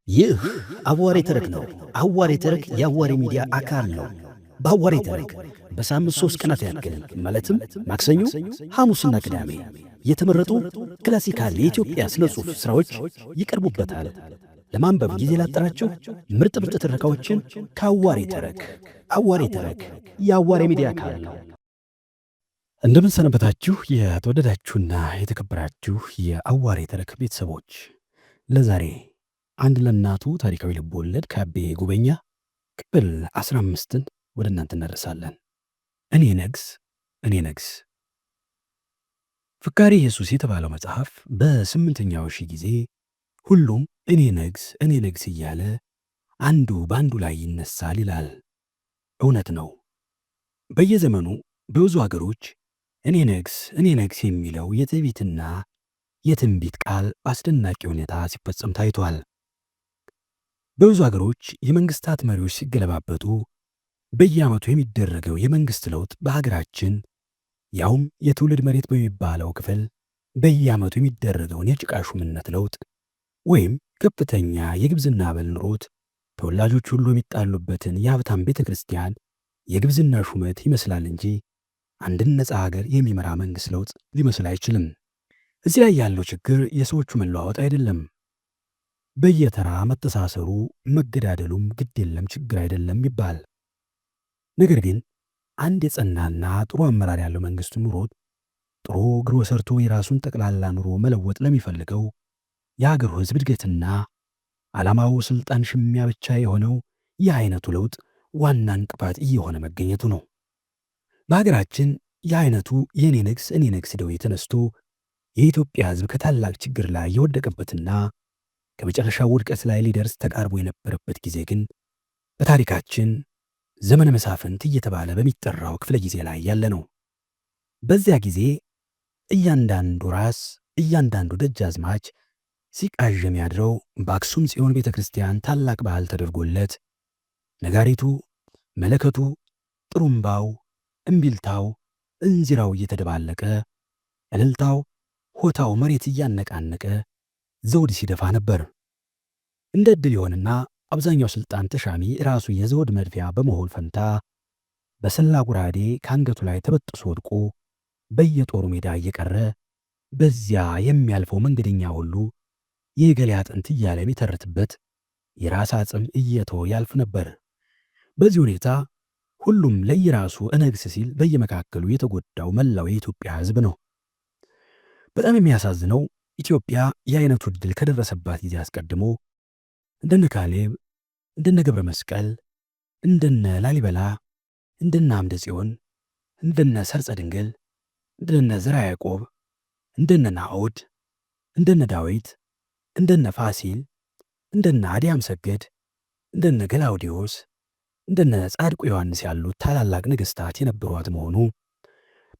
ይህ አዋሬ ተረክ ነው። አዋሬ ተረክ የአዋሬ ሚዲያ አካል ነው። በአዋሬ ተረክ በሳምንት 3 ቀናት ያክል ማለትም ማክሰኞ፣ ሐሙስና ቅዳሜ የተመረጡ ክላሲካል የኢትዮጵያ ስነ ጽሑፍ ሥራዎች ይቀርቡበታል። ለማንበብ ጊዜ ላጠራችሁ ምርጥ ትረካዎችን ከአዋሬ ተረክ። አዋሬ ተረክ የአዋሬ ሚዲያ አካል ነው። እንደምን ሰነበታችሁ የተወደዳችሁና የተከበራችሁ የአዋሬ ተረክ ቤተሰቦች። ለዛሬ አንድ ለእናቱ ታሪካዊ ልብ ወለድ ከአቤ ጉበኛ ክፍል 15ን ወደ እናንተ እናደርሳለን። እኔ ነግስ። ፍካሬ ኢየሱስ የተባለው መጽሐፍ በ8ኛው ሺህ ጊዜ ሁሉም እኔ ነግስ እያለ አንዱ በአንዱ ላይ ይነሳል ይላል። እውነት ነው። በየዘመኑ በብዙ አገሮች እኔ ነግስ የሚለው የትዕቢትና የትንቢት ቃል በአስደናቂ ሁኔታ ሲፈጸም ታይቷል። በብዙ አገሮች የመንግስታት መሪዎች ሲገለባበጡ በየዓመቱ የሚደረገው የመንግስት ለውጥ በሀገራችን ያውም የትውልድ መሬት በሚባለው ክፍል በየዓመቱ የሚደረገውን የጭቃ ሹምነት ለውጥ ወይም ከፍተኛ የግብዝና አበል ኑሮት ተወላጆች ሁሉ የሚጣሉበትን የሀብታም ቤተ ክርስቲያን የግብዝና ሹመት ይመስላል እንጂ አንድን ነፃ ሀገር የሚመራ መንግስት ለውጥ ሊመስል አይችልም። እዚህ ላይ ያለው ችግር የሰዎቹ መለዋወጥ አይደለም። በየተራ መተሳሰሩ መገዳደሉም ግድ የለም ችግር አይደለም ይባል። ነገር ግን አንድ የጸናና ጥሩ አመራር ያለው መንግስት ኑሮት ጥሩ ግሮ ሰርቶ የራሱን ጠቅላላ ኑሮ መለወጥ ለሚፈልገው የሀገሩ ህዝብ እድገትና ዓላማው ስልጣን ሽሚያ ብቻ የሆነው ይህ አይነቱ ለውጥ ዋና እንቅፋት እየሆነ መገኘቱ ነው። በሀገራችን ይህ አይነቱ የእኔ ነግስ ደዌ ተነስቶ የኢትዮጵያ ህዝብ ከታላቅ ችግር ላይ የወደቀበትና ከመጨረሻው ውድቀት ላይ ሊደርስ ተቃርቦ የነበረበት ጊዜ ግን በታሪካችን ዘመነ መሳፍንት እየተባለ በሚጠራው ክፍለ ጊዜ ላይ ያለ ነው። በዚያ ጊዜ እያንዳንዱ ራስ፣ እያንዳንዱ ደጃዝማች ሲቃዥ የሚያድረው በአክሱም ጽዮን ቤተ ክርስቲያን ታላቅ በዓል ተደርጎለት ነጋሪቱ፣ መለከቱ፣ ጥሩምባው፣ እምቢልታው፣ እንዚራው እየተደባለቀ እልልታው፣ ሆታው መሬት እያነቃነቀ ዘውድ ሲደፋ ነበር። እንደ ዕድል ይሆንና አብዛኛው ስልጣን ተሻሚ ራሱ የዘውድ መድፊያ በመሆን ፈንታ በሰላ ጉራዴ ከአንገቱ ላይ ተበጥሶ ወድቆ በየጦሩ ሜዳ እየቀረ በዚያ የሚያልፈው መንገደኛ ሁሉ የገሌ አጥንት እያለ የሚተርትበት የራስ አጽም እየተወ ያልፍ ነበር። በዚህ ሁኔታ ሁሉም ለየራሱ እነግስ ሲል በየመካከሉ የተጎዳው መላው የኢትዮጵያ ሕዝብ ነው። በጣም የሚያሳዝነው ኢትዮጵያ የአይነቱ ዕድል ከደረሰባት ጊዜ አስቀድሞ እንደነ ካሌብ፣ እንደነ ገብረ መስቀል፣ እንደነ ላሊበላ፣ እንደነ አምደ ጽዮን፣ እንደነ ሰርጸ ድንግል፣ እንደነ ዘርዓ ያዕቆብ፣ እንደነ ናዖድ፣ እንደነ ዳዊት፣ እንደነ ፋሲል፣ እንደነ አዲያም ሰገድ፣ እንደነ ገላውዲዮስ፣ እንደነ ጻድቁ ዮሐንስ ያሉት ታላላቅ ነገሥታት የነበሯት መሆኑ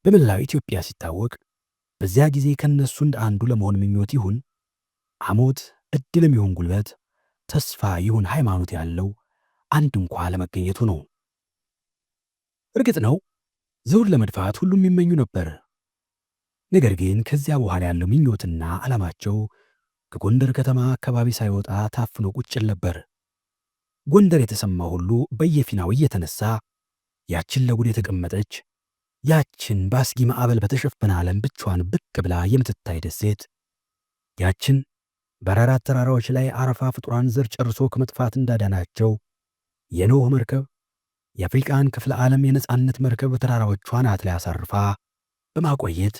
በመላው ኢትዮጵያ ሲታወቅ በዚያ ጊዜ ከነሱ እንደ አንዱ ለመሆን ምኞት ይሁን አሞት፣ ዕድልም ይሁን ጉልበት፣ ተስፋ ይሁን ሃይማኖት ያለው አንድ እንኳ ለመገኘቱ ነው። እርግጥ ነው ዘውድ ለመድፋት ሁሉም የሚመኙ ነበር። ነገር ግን ከዚያ በኋላ ያለው ምኞትና ዓላማቸው ከጎንደር ከተማ አካባቢ ሳይወጣ ታፍኖ ቁጭል ነበር። ጎንደር የተሰማ ሁሉ በየፊናው እየተነሳ ያችን ለጉድ የተቀመጠች ያችን በአስጊ ማዕበል በተሸፈነ ዓለም ብቻዋን ብቅ ብላ የምትታይ ደሴት ያችን በአራራት ተራራዎች ላይ አረፋ ፍጡራን ዘር ጨርሶ ከመጥፋት እንዳዳናቸው የኖህ መርከብ የአፍሪቃን ክፍለ ዓለም የነጻነት መርከብ በተራራዎቿ አናት ላይ አሳርፋ በማቆየት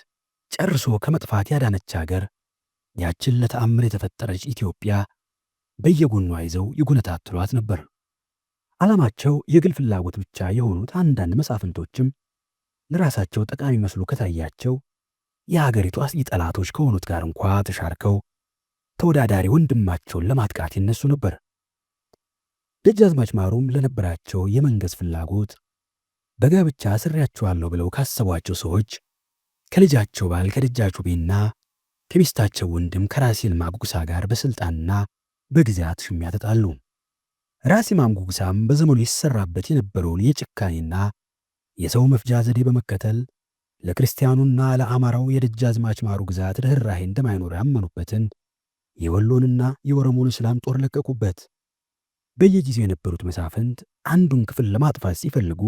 ጨርሶ ከመጥፋት ያዳነች አገር ያችን ለተአምር የተፈጠረች ኢትዮጵያ በየጎኗ ይዘው ይጎነታትሏት ነበር። ዓላማቸው የግል ፍላጎት ብቻ የሆኑት አንዳንድ መሳፍንቶችም ለራሳቸው ጠቃሚ መስሎ ከታያቸው የሀገሪቱ አስጊ ጠላቶች ከሆኑት ጋር እንኳ ተሻርከው ተወዳዳሪ ወንድማቸውን ለማጥቃት ይነሱ ነበር። ደጃዝማች ማሩም ለነበራቸው የመንገስ ፍላጎት በጋብቻ አስሬያቸዋለሁ ብለው ካሰቧቸው ሰዎች ከልጃቸው ባል ከደጃች ውቤና ከሚስታቸው ወንድም ከራስ ይልማ ጉግሳ ጋር በስልጣንና በግዛት ሽሚያ ተጣሉ። ራስ ይልማ ጉግሳም በዘመኑ ይሰራበት የነበረውን የጭካኔና የሰው መፍጃ ዘዴ በመከተል ለክርስቲያኑና ለአማራው የደጃዝማች ማሩ ግዛት ርኅራኄ እንደማይኖር ያመኑበትን የወሎንና የኦሮሞን እስላም ጦር ለቀቁበት። በየጊዜው የነበሩት መሳፍንት አንዱን ክፍል ለማጥፋት ሲፈልጉ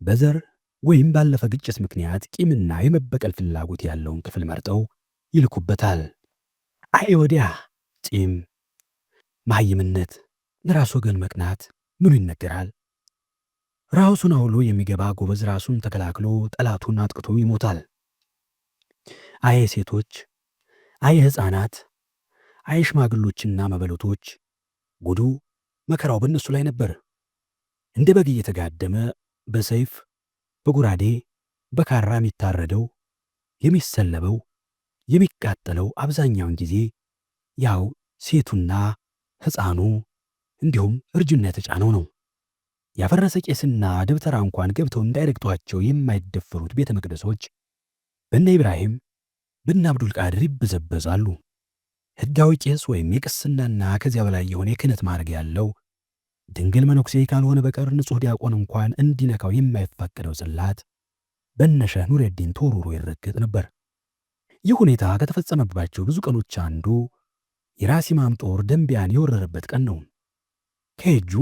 በዘር ወይም ባለፈ ግጭት ምክንያት ቂምና የመበቀል ፍላጎት ያለውን ክፍል መርጠው ይልኩበታል። አይ ወዲያ ቂም፣ መሐይምነት፣ ለራስ ወገን መቅናት ምኑ ይነገራል? ራሱን አውሎ የሚገባ ጎበዝ ራሱን ተከላክሎ ጠላቱን አጥቅቶ ይሞታል። አይ ሴቶች፣ አይ ሕፃናት፣ አይ ሽማግሎችና መበለቶች፣ ጉዱ መከራው በእነሱ ላይ ነበር። እንደ በግ እየተጋደመ በሰይፍ በጉራዴ በካራ የሚታረደው የሚሰለበው የሚቃጠለው አብዛኛውን ጊዜ ያው ሴቱና ሕፃኑ እንዲሁም እርጅና የተጫነው ነው። ያፈረሰ ቄስና ደብተራ እንኳን ገብተው እንዳይረግጧቸው የማይደፈሩት ቤተ መቅደሶች በነ ኢብራሂም በነ አብዱል ቃድር ይበዘበዛሉ። ሕጋዊ ቄስ ወይም የቅስናና ከዚያ በላይ የሆነ የክህነት ማዕረግ ያለው ድንግል መነኩሴ ካልሆነ በቀር ንጹሕ ዲያቆን እንኳን እንዲነካው የማይፈቀደው ጽላት በነሸህ ኑረዲን ተወርውሮ ይረገጥ ነበር። ይህ ሁኔታ ከተፈጸመባቸው ብዙ ቀኖች አንዱ የራስ ኢማም ጦር ደንቢያን የወረረበት ቀን ነው። ከየጁ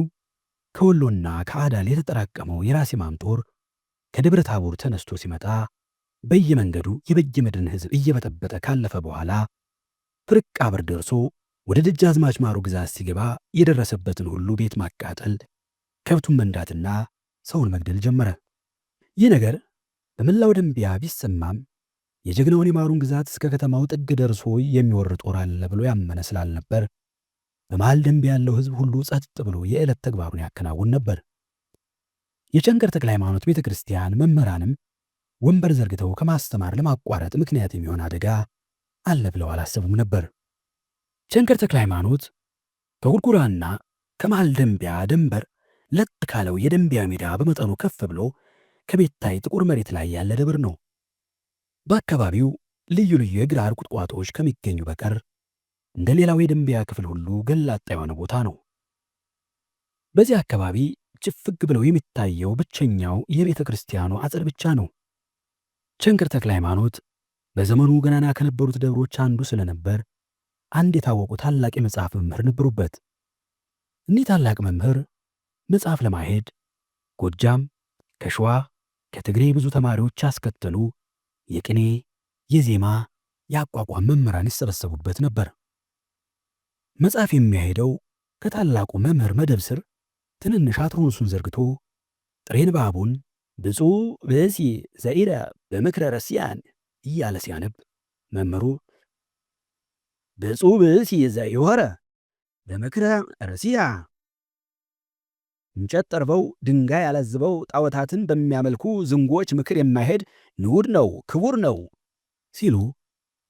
ከወሎና ከአዳል የተጠራቀመው የራስ ኢማም ጦር ከደብረ ታቦር ተነስቶ ሲመጣ በየመንገዱ የበጌ ምድርን ሕዝብ እየበጠበጠ ካለፈ በኋላ ፍርቅ አብር ደርሶ ወደ ደጃዝማች ማሩ ግዛት ሲገባ የደረሰበትን ሁሉ ቤት ማቃጠል፣ ከብቱን መንዳትና ሰውን መግደል ጀመረ። ይህ ነገር በመላው ደንቢያ ቢሰማም የጀግናውን የማሩን ግዛት እስከ ከተማው ጥግ ደርሶ የሚወር ጦር አለ ብሎ ያመነ ስላልነበር በመሃል ደንቢያ ያለው ሕዝብ ሁሉ ጸጥ ብሎ የዕለት ተግባሩን ያከናውን ነበር። የቸንከር ተክለ ሃይማኖት ቤተ ክርስቲያን መምህራንም ወንበር ዘርግተው ከማስተማር ለማቋረጥ ምክንያት የሚሆን አደጋ አለ ብለው አላሰቡም ነበር። ቸንከር ተክለ ሃይማኖት ከጉርጉራና ከመሃል ደንቢያ ድንበር ለጥ ካለው የደንቢያ ሜዳ በመጠኑ ከፍ ብሎ ከቤታይ ጥቁር መሬት ላይ ያለ ደብር ነው። በአካባቢው ልዩ ልዩ የግራር ቁጥቋጦዎች ከሚገኙ በቀር እንደ ሌላው የደንቢያ ክፍል ሁሉ ገላጣ የሆነ ቦታ ነው። በዚህ አካባቢ ጭፍግ ብለው የሚታየው ብቸኛው የቤተ ክርስቲያኑ አጥር ብቻ ነው። ቸንከር ተክለ ሃይማኖት በዘመኑ ገናና ከነበሩት ደብሮች አንዱ ስለነበር አንድ የታወቁ ታላቅ የመጽሐፍ መምህር ነበሩበት። እኒህ ታላቅ መምህር መጽሐፍ ለማሄድ ጎጃም፣ ከሸዋ፣ ከትግሬ ብዙ ተማሪዎች ያስከተሉ የቅኔ፣ የዜማ፣ የአቋቋም መምህራን ይሰበሰቡበት ነበር። መጽሐፍ የሚያሄደው ከታላቁ መምህር መደብ ስር ትንንሽ አትሮንሱን ዘርግቶ ጥሬ ንባቡን ብፁዕ ብእሲ ዘኢረ በምክረ ረሲያን እያለ ሲያነብ መምህሩ ብፁዕ ብእሲ ዘኢወረ በምክረ ረሲያ እንጨት ጠርበው ድንጋይ ያለዝበው ጣዖታትን በሚያመልኩ ዝንጎች ምክር የማይሄድ ንዑድ ነው፣ ክቡር ነው ሲሉ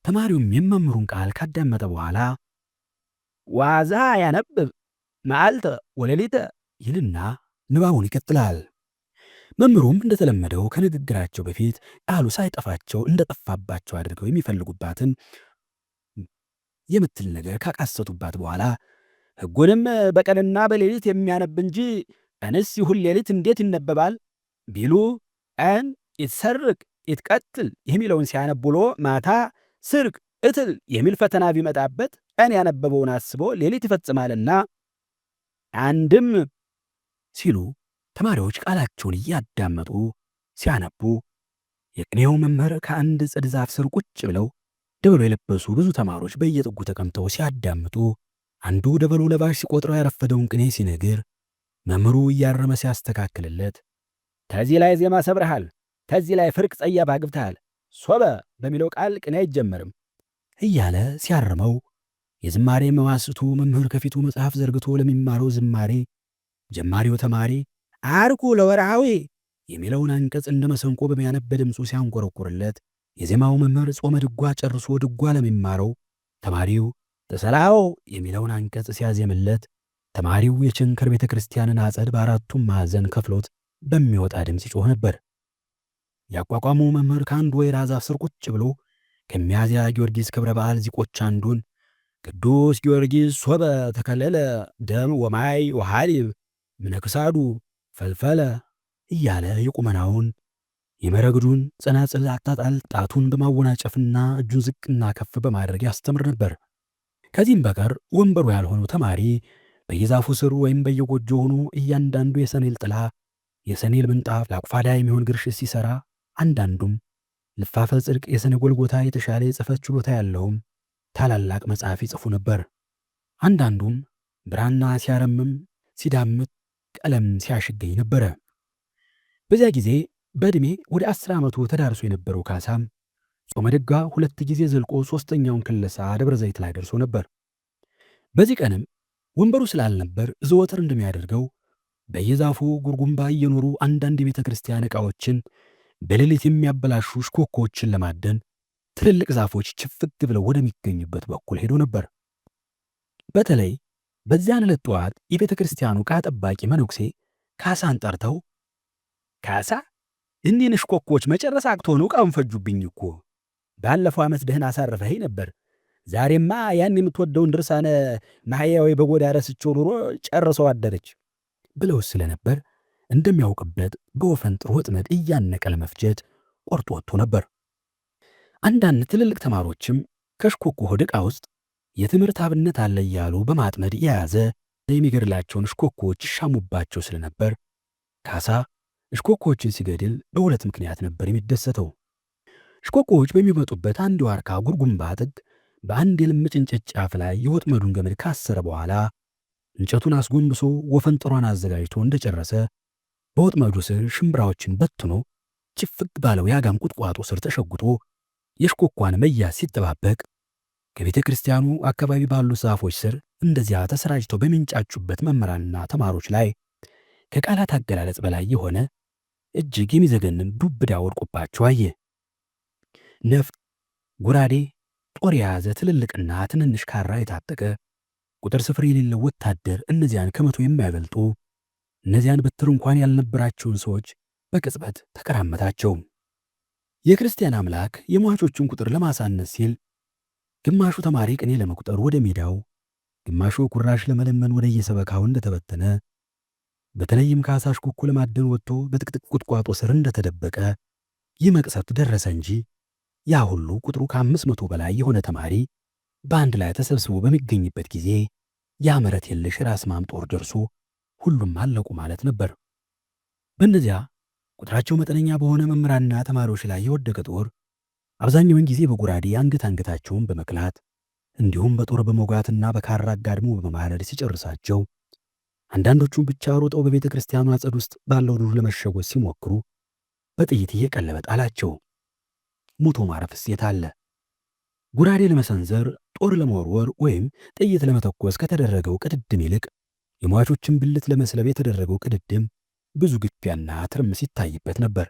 ተማሪውም የመምህሩን ቃል ካዳመጠ በኋላ ዋዛ ያነብብ መዓልተ ወሌሊተ ይልና ንባቡን ይቀጥላል። መምህሩም እንደተለመደው ከንግግራቸው በፊት ቃሉ ሳይጠፋቸው እንደጠፋባቸው አድርገው የሚፈልጉባትን የምትል ነገር ካቃሰቱባት በኋላ ሕጉንም በቀንና በሌሊት የሚያነብ እንጂ ቀንስ ይሁን ሌሊት እንዴት ይነበባል ቢሉ ቀን ይትሰርቅ ይትቀትል የሚለውን ሲያነብሎ ማታ ስርቅ እትል የሚል ፈተና ቢመጣበት ቀን ያነበበውን አስቦ ሌሊት ይፈጽማልና አንድም ሲሉ ተማሪዎች ቃላቸውን እያዳመጡ ሲያነቡ የቅኔው መምህር ከአንድ ጽድ ዛፍ ስር ቁጭ ብለው ደበሎ የለበሱ ብዙ ተማሪዎች በየጥጉ ተቀምጠው ሲያዳምጡ አንዱ ደበሎ ለባሽ ሲቆጥረው ያረፈደውን ቅኔ ሲነግር መምህሩ እያረመ ሲያስተካክልለት ተዚህ ላይ ዜማ ሰብረሃል፣ ተዚህ ላይ ፍርቅ ጸያፍ አግብተሃል፣ ሶበ በሚለው ቃል ቅኔ አይጀመርም እያለ ሲያርመው የዝማሬ መዋስቱ መምህር ከፊቱ መጽሐፍ ዘርግቶ ለሚማረው ዝማሬ ጀማሪው ተማሪ አርኩ ለወርሃዊ የሚለውን አንቀጽ እንደ መሰንቆ በሚያነብ ድምፁ ሲያንቆረቁርለት የዜማው መምህር ጾመ ድጓ ጨርሶ ድጓ ለሚማረው ተማሪው ተሰላው የሚለውን አንቀጽ ሲያዜምለት ተማሪው የቸንከር ቤተ ክርስቲያንን አጸድ በአራቱም ማዕዘን ከፍሎት በሚወጣ ድምፅ ይጮህ ነበር። ያቋቋሙ መምህር ከአንድ ወይራ ዛፍ ስር ቁጭ ብሎ ከሚያዝያ ጊዮርጊስ ክብረ በዓል ዚቆች አንዱን ቅዱስ ጊዮርጊስ ሶበ ተከለለ ደም ወማይ ወሃሊብ ምነክሳዱ ፈልፈለ እያለ የቁመናውን የመረግዱን ጸናጽል አጣጣል ጣቱን በማወናጨፍና እጁን ዝቅና ከፍ በማድረግ ያስተምር ነበር። ከዚህም በቀር ወንበሩ ያልሆነው ተማሪ በየዛፉ ስር ወይም በየጎጆ ሆኖ እያንዳንዱ የሰኔል ጥላ፣ የሰኔል ምንጣፍ ለአቁፋዳ የሚሆን ግርሽት ሲሰራ፣ አንዳንዱም ልፋፈ ጽድቅ የሰኔ ጎልጎታ የተሻለ የጽሕፈት ችሎታ ያለውም ታላላቅ መጽሐፍ ይጽፉ ነበር። አንዳንዱም ብራና ሲያረምም ሲዳምጥ ቀለም ሲያሽገኝ ነበረ። በዚያ ጊዜ በዕድሜ ወደ 10 ዓመቱ ተዳርሶ የነበረው ካሳም ጾመ ድጓ 2 ጊዜ ዘልቆ 3ኛውን ክለሳ ደብረ ዘይት ላይ ደርሶ ነበር። በዚህ ቀንም ወንበሩ ስላልነበር ዘወትር እንደሚያደርገው በየዛፉ ጉርጉምባ እየኖሩ አንዳንድ የቤተ ክርስቲያን ዕቃዎችን በሌሊት የሚያበላሹ ሽኮኮዎችን ለማደን ትልልቅ ዛፎች ችፍግ ብለው ወደሚገኙበት በኩል ሄዶ ነበር። በተለይ በዚያን ዕለት ጠዋት የቤተ ክርስቲያኑ ዕቃ ጠባቂ መነኩሴ ካሳን ጠርተው፣ ካሳ፣ እኒህን ሽኮኮዎች መጨረስ አቅቶ ነው ዕቃውን ፈጁብኝ እኮ። ባለፈው ዓመት ደህና አሳርፈኸኝ ነበር። ዛሬማ ያን የምትወደውን ድርሳነ ማሕየዊ በጎዳ ረስቼው ኑሮ ጨርሰው አደረች ብለው ስለነበር እንደሚያውቅበት በወፈንጥር ወጥመድ እያነቀ ለመፍጀት ቆርጦ ወጥቶ ነበር። አንዳንድ ትልልቅ ተማሪዎችም ከሽኮኮ ሆድ ዕቃ ውስጥ የትምህርት አብነት አለ እያሉ በማጥመድ የያዘ የሚገድላቸውን ሽኮኮዎች ይሻሙባቸው ስለነበር ካሳ ሽኮኮዎችን ሲገድል በሁለት ምክንያት ነበር የሚደሰተው። ሽኮኮዎች በሚመጡበት አንድ ዋርካ ጉርጉምባ ጥግ በአንድ የልምጭ እንጨት ጫፍ ላይ የወጥመዱን ገመድ ካሰረ በኋላ እንጨቱን አስጎንብሶ ወፈንጥሯን አዘጋጅቶ እንደጨረሰ በወጥመዱ ስር ሽምብራዎችን በትኖ ችፍግ ባለው የአጋም ቁጥቋጦ ስር ተሸጉጦ የሽኮኳን መያዝ ሲጠባበቅ ከቤተ ክርስቲያኑ አካባቢ ባሉ ዛፎች ስር እንደዚያ ተሰራጭተው በሚንጫጩበት መምህራንና ተማሪዎች ላይ ከቃላት አገላለጽ በላይ የሆነ እጅግ የሚዘገንን ዱብዳ ወድቆባቸው አየ። ነፍጥ፣ ጎራዴ፣ ጦር የያዘ ትልልቅና ትንንሽ ካራ የታጠቀ ቁጥር ስፍር የሌለው ወታደር እነዚያን ከመቶ የማይበልጡ እነዚያን በትር እንኳን ያልነበራቸውን ሰዎች በቅጽበት ተቀራመታቸው። የክርስቲያን አምላክ የሟቾቹን ቁጥር ለማሳነስ ሲል ግማሹ ተማሪ ቅኔ ለመቁጠር ወደ ሜዳው፣ ግማሹ ኩራሽ ለመለመን ወደ የሰበካው እንደተበተነ፣ በተለይም ካሳ ሽኮኮ ለማደን ወጥቶ በጥቅጥቅ ቁጥቋጦ ስር እንደተደበቀ ይህ መቅሰፍት ደረሰ እንጂ ያ ሁሉ ቁጥሩ ከ500 በላይ የሆነ ተማሪ በአንድ ላይ ተሰብስቦ በሚገኝበት ጊዜ ያ ምሕረት የለሽ ራስ ማም ጦር ደርሶ ሁሉም አለቁ ማለት ነበር። በእነዚያ ቁጥራቸው መጠነኛ በሆነ መምህራንና ተማሪዎች ላይ የወደቀ ጦር አብዛኛውን ጊዜ በጎራዴ አንገታቸውን በመክላት እንዲሁም በጦር በመውጋትና በካራ አጋድሞ በማረድ ሲጨርሳቸው፣ አንዳንዶቹም ብቻ ሮጠው በቤተ ክርስቲያኑ አጸድ ውስጥ ባለው ዱር ለመሸጎት ሲሞክሩ በጥይት እየቀለበ ጣላቸው። ሙቶ ማረፍስ የት አለ? ጎራዴ ለመሰንዘር፣ ጦር ለመወርወር ወይም ጥይት ለመተኮስ ከተደረገው ቅድድም ይልቅ የሟቾችን ብልት ለመስለብ የተደረገው ቅድድም ብዙ ግፊያና ትርምስ ይታይበት ነበር።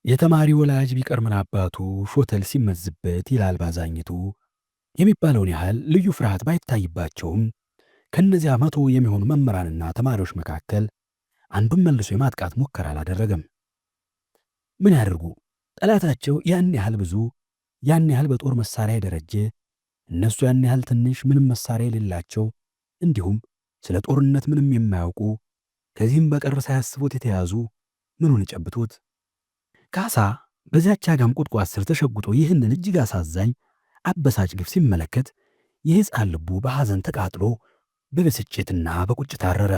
የተማሪ ወላጅ ቢቀር ምን አባቱ ሾተል ሲመዝበት ይላል ባዛኝቱ የሚባለውን ያህል ልዩ ፍርሃት ባይታይባቸውም ከነዚያ 100 የሚሆኑ መምህራንና ተማሪዎች መካከል አንዱን መልሶ የማጥቃት ሙከራ አላደረገም። ምን ያደርጉ? ጠላታቸው ያን ያህል ብዙ፣ ያን ያህል በጦር መሳሪያ የደረጀ፣ እነሱ ያን ያህል ትንሽ ምንም መሳሪያ የሌላቸው፣ እንዲሁም ስለ ጦርነት ምንም የማያውቁ፣ ከዚህም በቀር ሳያስቡት የተያዙ ምኑን ይጨብጡት? ካሳ በዚያች አጋም ቁጥቋጥ ስር ተሸጉጦ ይህንን እጅግ አሳዛኝ አበሳጭ ግፍ ሲመለከት የሕፃን ልቡ በሐዘን ተቃጥሎ በብስጭትና በቁጭት አረረ።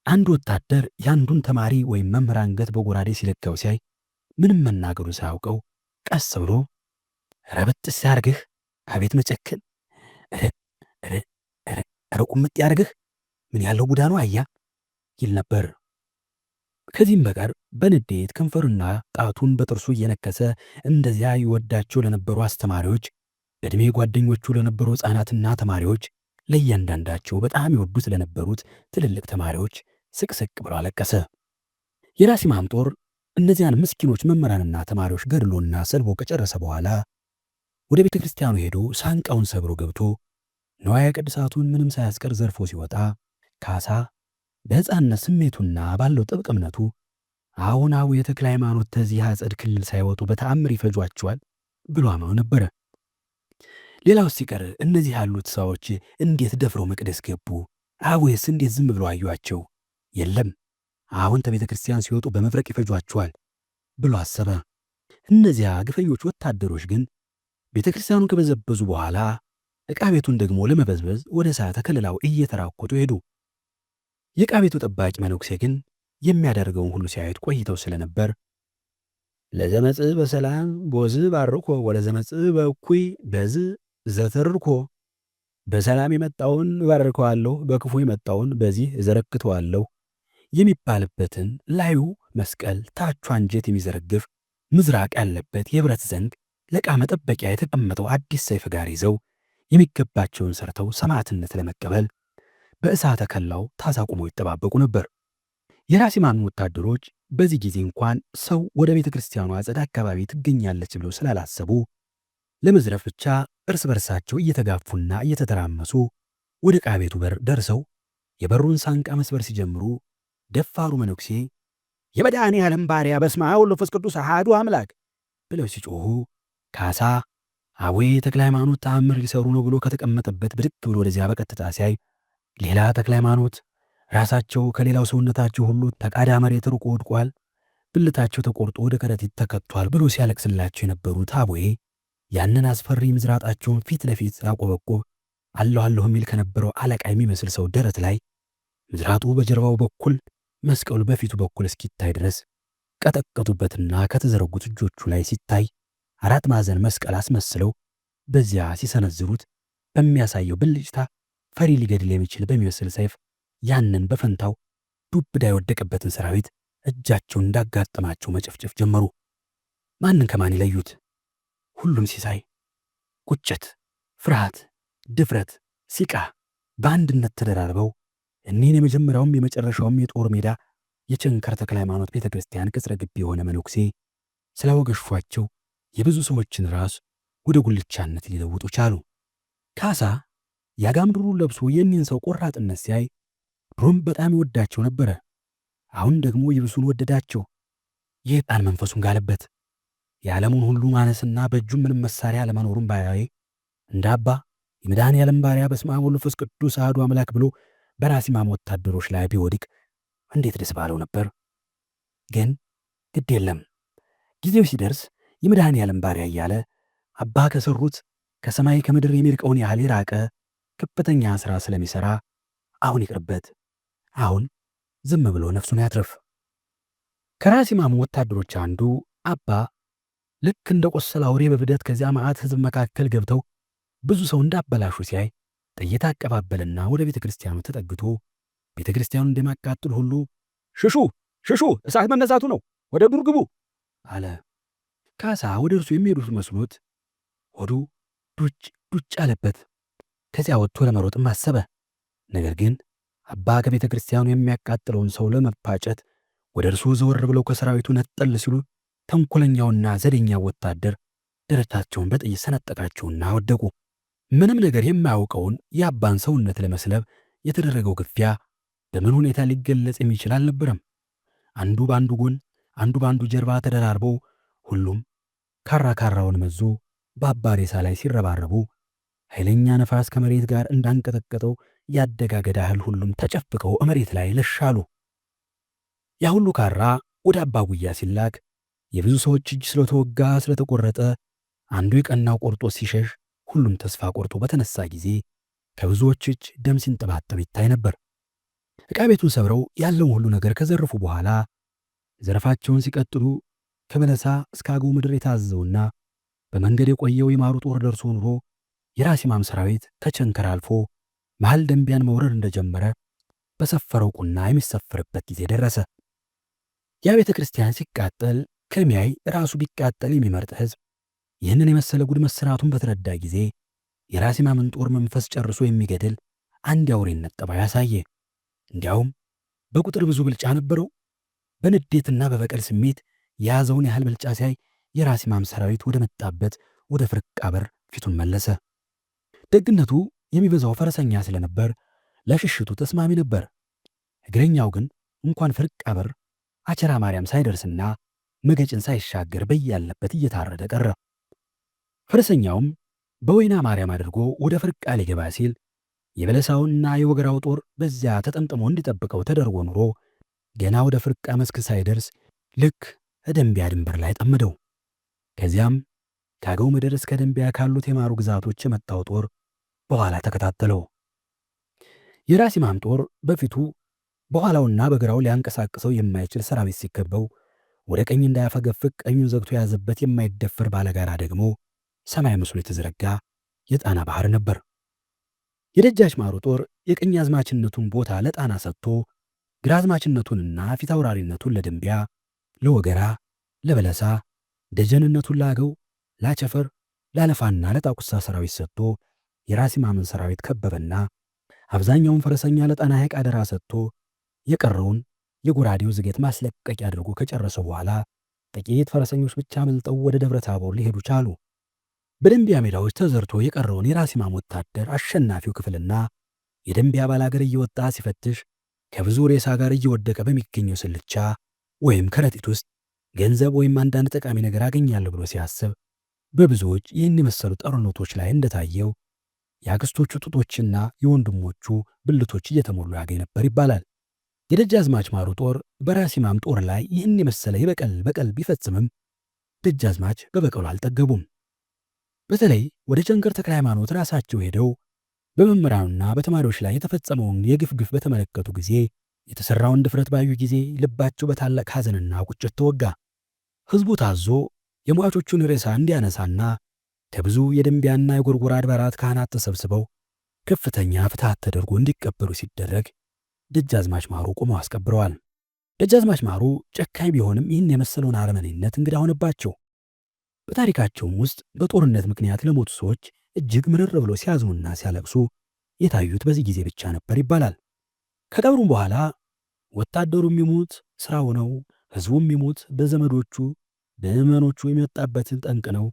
አንድ ወታደር የአንዱን ተማሪ ወይም መምህር አንገት በጎራዴ ሲለካው ሲያይ ምንም መናገሩን ሳያውቀው ቀስ ብሎ ኧረ ብጥስ ያርግህ፣ አቤት መጨክን፣ ኧረ ቁምጥ ያርግህ፣ ምን ያለው ቡዳ ነው አያ ይል ነበር። ከዚህም በቀር በንዴት ከንፈሩና ጣቱን በጥርሱ እየነከሰ እንደዚያ ይወዳቸው ለነበሩ አስተማሪዎች፣ በዕድሜ ጓደኞቹ ለነበሩ ሕፃናትና ተማሪዎች፣ ለእያንዳንዳቸው በጣም ይወዱት ለነበሩት ትልልቅ ተማሪዎች ስቅስቅ ብሎ አለቀሰ። የራስ ኢማም ጦር እነዚያን ምስኪኖች መምህራንና ተማሪዎች ገድሎና ሰልቦ ከጨረሰ በኋላ ወደ ቤተ ክርስቲያኑ ሄዶ ሳንቃውን ሰብሮ ገብቶ ንዋየ ቅድሳቱን ምንም ሳያስቀር ዘርፎ ሲወጣ ካሳ በሕፃንነት ስሜቱና ባለው ጥብቅ እምነቱ አሁን አቡ የተክለ ሃይማኖት ተዚህ አጸድ ክልል ሳይወጡ በተአምር ይፈጇቸዋል ብሎ አምኖ ነበረ። ሌላው ሲቀር እነዚህ ያሉት ሰዎች እንዴት ደፍረው መቅደስ ገቡ? አቡስ እንዴት ዝም ብለው አዩአቸው? የለም አሁን ከቤተ ክርስቲያን ሲወጡ በመብረቅ ይፈጇቸዋል ብሎ አሰበ። እነዚያ ግፈኞች ወታደሮች ግን ቤተ ክርስቲያኑን ከበዘበዙ በኋላ ዕቃ ቤቱን ደግሞ ለመበዝበዝ ወደ እሳተ ከለላው እየተራኮቱ ሄዱ። የዕቃ ቤቱ ጠባቂ መነኩሴ ግን የሚያደርገውን ሁሉ ሲያዩት ቆይተው ስለነበር ለዘመጽእ በሰላም ቦዝ ባርኮ ወለዘመጽእ በእኩይ በዝ ዘተርኮ፣ በሰላም የመጣውን እባርከዋለሁ፣ በክፉ የመጣውን በዚህ እዘረክተዋለሁ የሚባልበትን ላዩ መስቀል ታቹ አንጀት የሚዘረግፍ ምዝራቅ ያለበት የብረት ዘንግ ለዕቃ መጠበቂያ የተቀመጠው አዲስ ሰይፍ ጋር ይዘው የሚገባቸውን ሰርተው ሰማዕትነት ለመቀበል በእሳተ ከላው ታዛ ቆመው ይጠባበቁ ነበር። የራሲማን ወታደሮች በዚህ ጊዜ እንኳን ሰው ወደ ቤተ ክርስቲያኑ አጸድ አካባቢ ትገኛለች ብለው ስላላሰቡ ለመዝረፍ ብቻ እርስ በርሳቸው እየተጋፉና እየተተራመሱ ወደ ዕቃ ቤቱ በር ደርሰው የበሩን ሳንቃ መስበር ሲጀምሩ ደፋሩ መነኩሴ የመድኃኔዓለም ባሪያ በስመ አብ ወወልድ ወመንፈስ ቅዱስ አሐዱ አምላክ ብለው ሲጮኹ ካሳ አቡነ ተክለ ሃይማኖት ተአምር ሊሰሩ ነው ብሎ ከተቀመጠበት ብድግ ብሎ ወደዚያ በቀጥታ ሲያይ ሌላ ተክለ ሃይማኖት ራሳቸው ከሌላው ሰውነታቸው ሁሉ ተቃዳ መሬት ርቆ ወድቋል፣ ብልታቸው ተቆርጦ ወደ ከረጢት ተከቷል ብሎ ሲያለቅስላቸው የነበሩት አቡነ ያንን አስፈሪ ምዝራጣቸውን ፊት ለፊት አቆበቆብ አለሁ አለሁ የሚል ከነበረው አለቃ የሚመስል ሰው ደረት ላይ ምዝራጡ በጀርባው በኩል መስቀሉ በፊቱ በኩል እስኪታይ ድረስ ቀጠቀጡበትና ከተዘረጉት እጆቹ ላይ ሲታይ አራት ማዕዘን መስቀል አስመስለው በዚያ ሲሰነዝሩት በሚያሳየው ብልጭታ ፈሪ ሊገድል የሚችል በሚመስል ሰይፍ ያንን በፈንታው ዱብዳ የወደቀበትን ሰራዊት እጃቸውን እንዳጋጠማቸው መጨፍጨፍ ጀመሩ። ማንን ከማን ይለዩት? ሁሉም ሲሳይ፣ ቁጭት፣ ፍርሃት፣ ድፍረት፣ ሲቃ በአንድነት ተደራርበው እኒህን የመጀመሪያውም የመጨረሻውም የጦር ሜዳ የቸንከር ተክለ ሃይማኖት ቤተ ክርስቲያን ቅጽረ ግቢ የሆነ መነኩሴ ስላወገሿቸው የብዙ ሰዎችን ራስ ወደ ጉልቻነት ሊለውጡ ቻሉ። ካሳ ያጋምድሩ ለብሶ የኒህን ሰው ቆራጥነት ሲያይ ድሮም በጣም ይወዳቸው ነበረ። አሁን ደግሞ ይብሱን ወደዳቸው። የዕጣን መንፈሱን ጋለበት። የዓለሙን ሁሉ ማነስና በእጁም ምንም መሳሪያ አለመኖሩን ባያይ እንደ አባ የመድኃኔዓለም ባሪያ በስመ አብ ወወልድ ወመንፈስ ቅዱስ አሐዱ አምላክ ብሎ በራሲማም ወታደሮች ላይ ቢወድቅ እንዴት ደስ ባለው ነበር። ግን ግድ የለም፣ ጊዜው ሲደርስ የመድኃኔዓለም ባሪያ እያለ አባ ከሰሩት ከሰማይ ከምድር የሚርቀውን ያህል የራቀ ከፍተኛ ሥራ ስለሚሠራ አሁን ይቅርበት። አሁን ዝም ብሎ ነፍሱን ያትርፍ። ከራሲማም ወታደሮች አንዱ አባ ልክ እንደ ቆሰለ አውሬ በብደት ከዚያ መዓት ሕዝብ መካከል ገብተው ብዙ ሰው እንዳበላሹ ሲያይ ጥይት አቀባበልና ወደ ቤተ ክርስቲያኑ ተጠግቶ ቤተ ክርስቲያኑን እንደማቃጥል ሁሉ ሽሹ ሽሹ፣ እሳት መነሳቱ ነው፣ ወደ ዱር ግቡ አለ። ካሳ ወደ እርሱ የሚሄዱት መስሎት ሆዱ ዱጭ ዱጭ አለበት። ከዚያ ወጥቶ ለመሮጥም አሰበ። ነገር ግን አባ ከቤተ ክርስቲያኑ የሚያቃጥለውን ሰው ለመፋጨት ወደ እርሱ ዘወር ብለው ከሰራዊቱ ነጠል ሲሉ ተንኮለኛውና ዘደኛው ወታደር ደረታቸውን በጥይት ሰነጠቃቸውና ወደቁ። ምንም ነገር የማያውቀውን የአባን ሰውነት ለመስለብ የተደረገው ግፊያ በምን ሁኔታ ሊገለጽ የሚችል አልነበረም። አንዱ በአንዱ ጎን፣ አንዱ በአንዱ ጀርባ ተደራርበው ሁሉም ካራ ካራውን መዞ በአባ ሬሳ ላይ ሲረባረቡ ኃይለኛ ነፋስ ከመሬት ጋር እንዳንቀጠቀጠው ያደጋገዳ እህል ሁሉም ተጨፍቀው መሬት ላይ ለሻሉ። ያ ሁሉ ካራ ወደ አባ ጉያ ሲላክ የብዙ ሰዎች እጅ ስለተወጋ ስለተቆረጠ አንዱ የቀናው ቆርጦ ሲሸሽ ሁሉም ተስፋ ቆርጦ በተነሳ ጊዜ ከብዙዎች እጅ ደም ሲንጠባጠብ ይታይ ነበር። ዕቃ ቤቱን ሰብረው ያለውን ሁሉ ነገር ከዘረፉ በኋላ ዘረፋቸውን ሲቀጥሉ ከበለሳ እስከ አገው ምድር የታዘውና በመንገድ የቆየው የማሩ ጦር ደርሶ ኑሮ የራሲማም ሰራዊት ከቸንከር አልፎ መሃል ደንቢያን መውረድ እንደጀመረ በሰፈረው ቁና የሚሰፈርበት ጊዜ ደረሰ። ያ ቤተ ክርስቲያን ሲቃጠል ከሚያይ ራሱ ቢቃጠል የሚመርጥ ሕዝብ ይህንን የመሰለ ጉድ መሰራቱን በተረዳ ጊዜ የራሲማምን ጦር መንፈስ ጨርሶ የሚገድል አንድ የአውሬነት ጠባይ ያሳየ። እንዲያውም በቁጥር ብዙ ብልጫ ነበረው። በንዴትና በበቀል ስሜት የያዘውን ያህል ብልጫ ሲያይ የራሲማም ሰራዊት ወደ መጣበት ወደ ፍርቃ በር ፊቱን መለሰ። ደግነቱ የሚበዛው ፈረሰኛ ስለነበር ለሽሽቱ ተስማሚ ነበር። እግረኛው ግን እንኳን ፍርቃ በር አቸራ ማርያም ሳይደርስና መገጭን ሳይሻገር በያለበት እየታረደ ቀረ። ፈረሰኛውም በወይና ማርያም አድርጎ ወደ ፍርቃ ሊገባ ሲል የበለሳውና የወገራው ጦር በዚያ ተጠምጥሞ እንዲጠብቀው ተደርጎ ኑሮ ገና ወደ ፍርቃ መስክ ሳይደርስ ልክ ደንቢያ ድንበር ላይ ጠመደው። ከዚያም ከአገው ምድር እስከ ደንቢያ ካሉት የማሩ ግዛቶች የመጣው ጦር በኋላ ተከታተለው። የራስ ኢማም ጦር በፊቱ በኋላውና በግራው ሊያንቀሳቅሰው የማይችል ሰራዊት ሲከበው፣ ወደ ቀኝ እንዳያፈገፍግ ቀኙን ዘግቶ የያዘበት የማይደፈር ባለጋራ ደግሞ ሰማይ መስሎ የተዘረጋ የጣና ባህር ነበር። የደጃች ማሩ ጦር የቀኛዝማችነቱን ቦታ ለጣና ሰጥቶ ግራዝማችነቱንና ፊት አውራሪነቱን ለደንቢያ፣ ለወገራ፣ ለበለሳ፣ ደጀንነቱን ላገው፣ ላቸፈር፣ ላለፋና ለጣቁሳ ሰራዊት ሰጥቶ የራስ ኢማምን ሰራዊት ከበበና አብዛኛውን ፈረሰኛ ለጣና ሐይቅ አደራ ሰጥቶ የቀረውን የጎራዴው ዝጌት ማስለቀቂያ አድርጎ ከጨረሰ በኋላ ጥቂት ፈረሰኞች ብቻ መልጠው ወደ ደብረ ታቦር ሊሄዱ ቻሉ። በደንቢያ ሜዳዎች ተዘርቶ የቀረውን የራስ ኢማም ወታደር አሸናፊው ክፍልና የደንቢያ ባላገር እየወጣ ሲፈትሽ ከብዙ ሬሳ ጋር እየወደቀ በሚገኘው ስልቻ ወይም ከረጢት ውስጥ ገንዘብ ወይም አንዳንድ ጠቃሚ ነገር አገኛለሁ ብሎ ሲያስብ በብዙዎች ይህን የመሰሉ ጦርነቶች ላይ እንደታየው የአክስቶቹ ጡቶችና የወንድሞቹ ብልቶች እየተሞሉ ያገኝ ነበር ይባላል። የደጃዝማች ማሩ ጦር በራስ ኢማም ጦር ላይ ይህን የመሰለ በቀል ቢፈጽምም ደጃዝማች በበቀሉ አልጠገቡም። በተለይ ወደ ጨንገር ተክለ ሃይማኖት ራሳቸው ሄደው በመምህራኑና በተማሪዎች ላይ የተፈጸመውን የግፍ በተመለከቱ ጊዜ የተሰራውን ድፍረት ባዩ ጊዜ ልባቸው በታላቅ ሐዘንና ቁጭት ተወጋ። ሕዝቡ ታዞ የሟቾቹን ሬሳ እንዲያነሳና ከብዙ የደንቢያና የጎርጎራ አድባራት ካህናት ተሰብስበው ከፍተኛ ፍትሐት ተደርጎ እንዲቀበሉ ሲደረግ ደጃዝማች ማሩ ቆመው አስቀብረዋል። ደጃዝማች ማሩ ጨካኝ ቢሆንም ይህን የመሰለውን አረመኔነት እንግዳ ሆነባቸው። በታሪካቸውም ውስጥ በጦርነት ምክንያት ለሞቱ ሰዎች እጅግ ምርር ብለው ሲያዝኑና ሲያለቅሱ የታዩት በዚህ ጊዜ ብቻ ነበር ይባላል። ከቀብሩም በኋላ ወታደሩም ይሙት ስራው ነው፣ ሕዝቡም ይሙት በዘመዶቹ በምዕመኖቹ የመጣበትን ጠንቅ ነው፣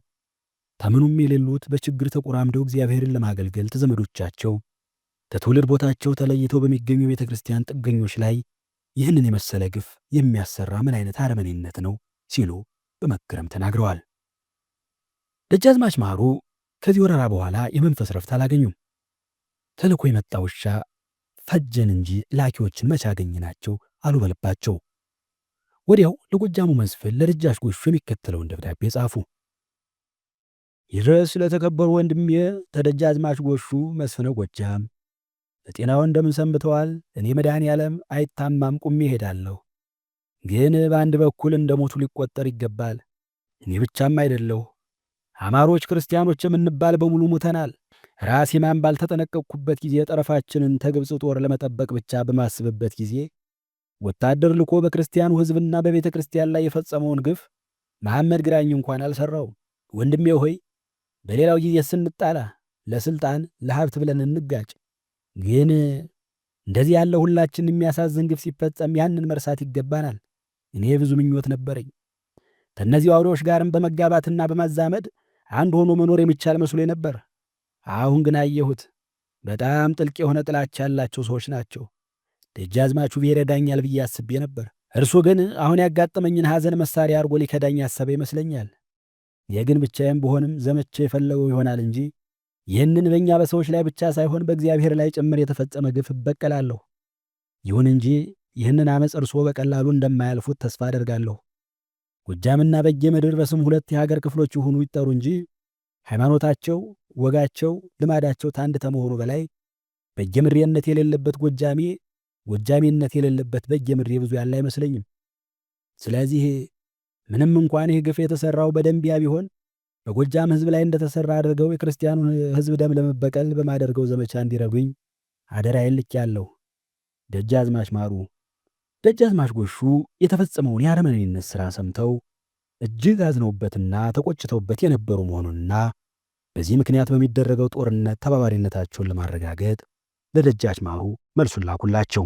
ታምኑም የሌሉት በችግር ተቆራምደው እግዚአብሔርን ለማገልገል ተዘመዶቻቸው ከትውልድ ቦታቸው ተለይተው በሚገኙ የቤተ ክርስቲያን ጥገኞች ላይ ይህንን የመሰለ ግፍ የሚያሰራ ምን አይነት አረመኔነት ነው ሲሉ በመገረም ተናግረዋል። ደጃዝማች ማሩ ከዚህ ወረራ በኋላ የመንፈስ ረፍት አላገኙም። ተልኮ የመጣ ውሻ ፈጀን እንጂ ላኪዎችን መቼ አገኘናቸው አሉ በልባቸው። ወዲያው ለጎጃሙ መስፍን ለደጃች ጎሹ የሚከተለውን ደብዳቤ ጻፉ። ይድረስ ለተከበሩ ወንድሜ ተደጃዝማች ጎሹ መስፍነ ጎጃም፣ በጤናው እንደምን ሰንብተዋል? እኔ መድኃኔዓለም አይታማም ቁሜ እሄዳለሁ። ግን በአንድ በኩል እንደ ሞቱ ሊቆጠር ይገባል። እኔ ብቻም አይደለሁ፣ አማሮች ክርስቲያኖች የምንባል በሙሉ ሙተናል። ራስ ኢማም ባልተጠነቀቅኩበት ጊዜ ጠረፋችንን ተግብፅ ጦር ለመጠበቅ ብቻ በማስብበት ጊዜ ወታደር ልኮ በክርስቲያኑ ሕዝብና በቤተ ክርስቲያን ላይ የፈጸመውን ግፍ መሐመድ ግራኝ እንኳን አልሠራውም። ወንድሜ ሆይ በሌላው ጊዜ ስንጣላ ለስልጣን ለሀብት ብለን እንጋጭ። ግን እንደዚህ ያለ ሁላችን የሚያሳዝን ግፍ ሲፈጸም ያንን መርሳት ይገባናል። እኔ ብዙ ምኞት ነበረኝ። ከእነዚህ አውሬዎች ጋርም በመጋባትና በማዛመድ አንድ ሆኖ መኖር የሚቻል መስሎ ነበር። አሁን ግን አየሁት። በጣም ጥልቅ የሆነ ጥላቻ ያላቸው ሰዎች ናቸው። ደጃዝማቹ ይረዳኛል ብዬ አስቤ ነበር። እርሱ ግን አሁን ያጋጠመኝን ሐዘን መሳሪያ አድርጎ ሊከዳኝ ያሰበ ይመስለኛል። ይህ ግን ብቻዬም ብሆንም ዘመቼ የፈለገው ይሆናል እንጂ ይህንን በእኛ በሰዎች ላይ ብቻ ሳይሆን በእግዚአብሔር ላይ ጭምር የተፈጸመ ግፍ እበቀላለሁ። ይሁን እንጂ ይህንን ዓመፅ እርሶ በቀላሉ እንደማያልፉት ተስፋ አደርጋለሁ። ጎጃምና በጌ ምድር በስም ሁለት የሀገር ክፍሎች ይሁኑ ይጠሩ እንጂ ሃይማኖታቸው፣ ወጋቸው፣ ልማዳቸው ታንድ ተመሆኑ በላይ በጌምድሬነት የሌለበት ጎጃሜ፣ ጎጃሜነት የሌለበት በጌምድሬ ብዙ ያለ አይመስለኝም። ስለዚህ ምንም እንኳን ይህ ግፍ የተሰራው በደንቢያ ቢሆን በጎጃም ሕዝብ ላይ እንደተሰራ አድርገው የክርስቲያኑን ሕዝብ ደም ለመበቀል በማደርገው ዘመቻ እንዲረዱኝ አደራዬን ልኬአለሁ። ደጃዝማች ማሩ። ደጃዝማች ጎሹ የተፈጸመውን የአረመኔነት ሥራ ሰምተው እጅግ አዝነውበትና ተቆጭተውበት የነበሩ መሆኑንና በዚህ ምክንያት በሚደረገው ጦርነት ተባባሪነታቸውን ለማረጋገጥ ለደጃች ማሩ መልሱን ላኩላቸው።